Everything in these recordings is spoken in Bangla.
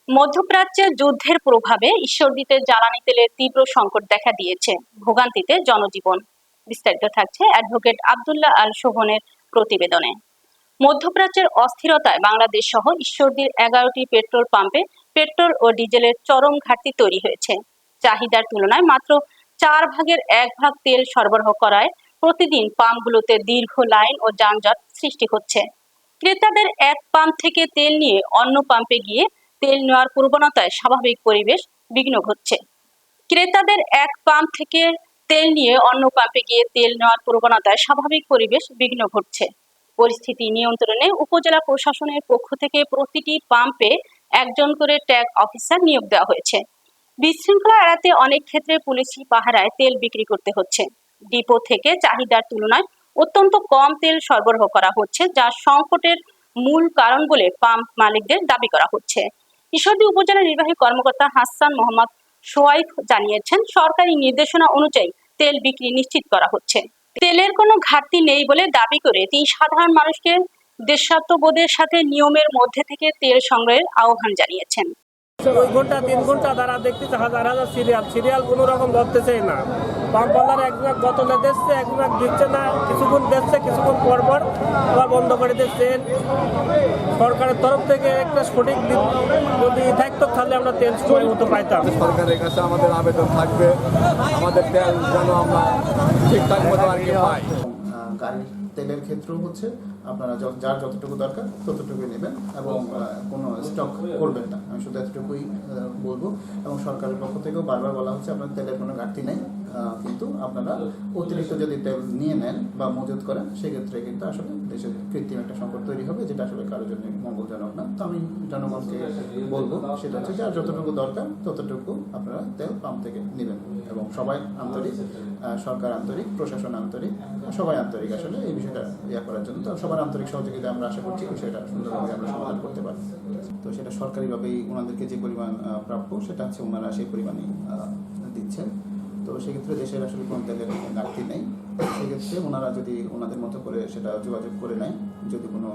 মধ্যপ্রাচ্যে যুদ্ধের প্রভাবে ঈশ্বরদীতে জ্বালানি তেলের তীব্র সংকট দেখা দিয়েছে, ভোগান্তিতে জনজীবন। বিস্তারিত থাকছে অ্যাডভোকেট আব্দুল্লাহ আল শোভনের প্রতিবেদনে। মধ্যপ্রাচ্যের অস্থিরতায় বাংলাদেশ সহ ঈশ্বরদীর 11টি পেট্রোল পাম্পে পেট্রোল ও ডিজেলের চরম ঘাটতি তৈরি হয়েছে। চাহিদার তুলনায় মাত্র 1/4 তেল সরবরাহ করায় প্রতিদিন পাম্পগুলোতে দীর্ঘ লাইন ও যানজট সৃষ্টি হচ্ছে। ক্রেতাদের এক পাম্প থেকে তেল নিয়ে অন্য পাম্পে গিয়ে তেল নেওয়ার প্রবণতায় স্বাভাবিক পরিবেশ বিঘ্ন ঘটছে। ক্রেতাদের এক পাম্প থেকে তেল নিয়ে অন্য পাম্পে গিয়ে তেল নেওয়ার প্রবণতায় স্বাভাবিক পরিবেশ বিঘ্ন ঘটছে। পরিস্থিতি নিয়ন্ত্রণে উপজেলা প্রশাসনের পক্ষ থেকে প্রতিটি পাম্পে একজন করে ট্যাগ অফিসার নিয়োগ দেওয়া হয়েছে। বিশৃঙ্খলা এড়াতে অনেক ক্ষেত্রে পুলিশি পাহারায় তেল বিক্রি করতে হচ্ছে। ডিপো থেকে চাহিদার তুলনায় অত্যন্ত কম তেল সরবরাহ করা হচ্ছে, যা সংকটের মূল কারণ বলে পাম্প মালিকদের দাবি করা হচ্ছে। ঈশ্বরদী উপজেলা নির্বাহী কর্মকর্তা হাসান মোহাম্মদ সোয়াইফ জানিয়েছেন, সরকারি নির্দেশনা অনুযায়ী তেল বিক্রি নিশ্চিত করা হচ্ছে। তেলের কোনো ঘাটতি নেই বলে দাবি করে তিনি সাধারণ মানুষকে দেশাত্মবোধের সাথে নিয়মের মধ্যে থেকে তেল সংগ্রহের আহ্বান জানিয়েছেন। 2 ঘন্টা 3 ঘন্টা তারা দেখতেছে হাজার হাজার সিরিয়াল কোনো রকম ধরতেছেই না। পাম্পওয়ালার একবার বোতলে দিচ্ছে, একবার দিচ্ছে না, কিছুক্ষণ দিচ্ছে, কিছুক্ষণ পর পর আবার বন্ধ করে দিচ্ছে। সরকারের তরফ থেকে একটা সঠিক যদি থাকতো তাহলে আমরা তেল সময় মতো পাইতাম। সরকারের কাছে আমাদের আবেদন থাকবে, আমাদের তেল যেন আমরা ঠিকঠাক মতো আর কি পাই। গাড়ির তেলের ক্ষেত্রেও হচ্ছে আপনারা যার যতটুকু দরকার ততটুকুই নেবেন এবং কোনো স্টক করবেন না। আমি শুধু এতটুকুই বলবো। এবং সরকারের পক্ষ থেকেও বারবার বলা হচ্ছে আপনার তেলের কোনো ঘাটতি নেই, কিন্তু আপনারা অতিরিক্ত যদি তেল নিয়ে নেন বা মজুত করেন সেক্ষেত্রে কিন্তু আসলে দেশের কৃত্রিম একটা সংকট তৈরি হবে, যেটা আসলে কারোর জন্য মঙ্গলজনক না। তো আমি জনগণকে বলবো সেটা হচ্ছে যার যতটুকু দরকার ততটুকু আপনারা তেল পাম্প থেকে নেবেন এবং সবাই আন্তরিক, সরকার আন্তরিক, প্রশাসন আন্তরিক, সবাই আন্তরিক আসলে এই বিষয়টা করার জন্য। তো সবার আন্তরিক সহযোগিতা আমরা আশা করছি বিষয়টা সুন্দরভাবে আমরা সমাধান করতে পারি। তো সেটা সরকারিভাবেই ওনাদেরকে যে পরিমাণ প্রাপ্য সেটা হচ্ছে ওনারা সেই পরিমাণেই দিচ্ছেন। তো সেক্ষেত্রে দেশের আসলে কোনো তেলের ঘাটতি নেই। সেক্ষেত্রে ওনারা যদি ওনাদের মতো করে সেটা যোগাযোগ করে নেয়, যদি কোনো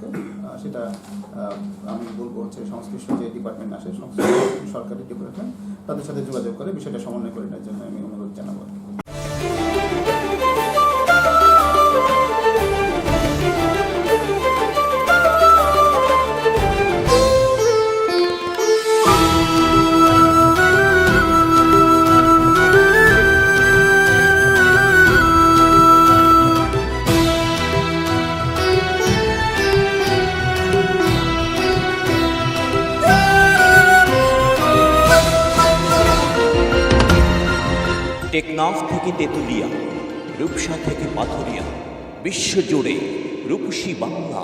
থাকে সেটা আমি বলবো হচ্ছে সংশ্লিষ্ট যে ডিপার্টমেন্ট আসে, সরকারি ডিপার্টমেন্ট, তাদের সাথে যোগাযোগ করে বিষয়টা সমন্বয় করে নেওয়ার জন্য আমি অনুরোধ জানাবো। টেকনাফ থেকে তেঁতুলিয়া, রূপসা থেকে পাথুরিয়া, বিশ্বজুড়ে রূপসী বাংলা।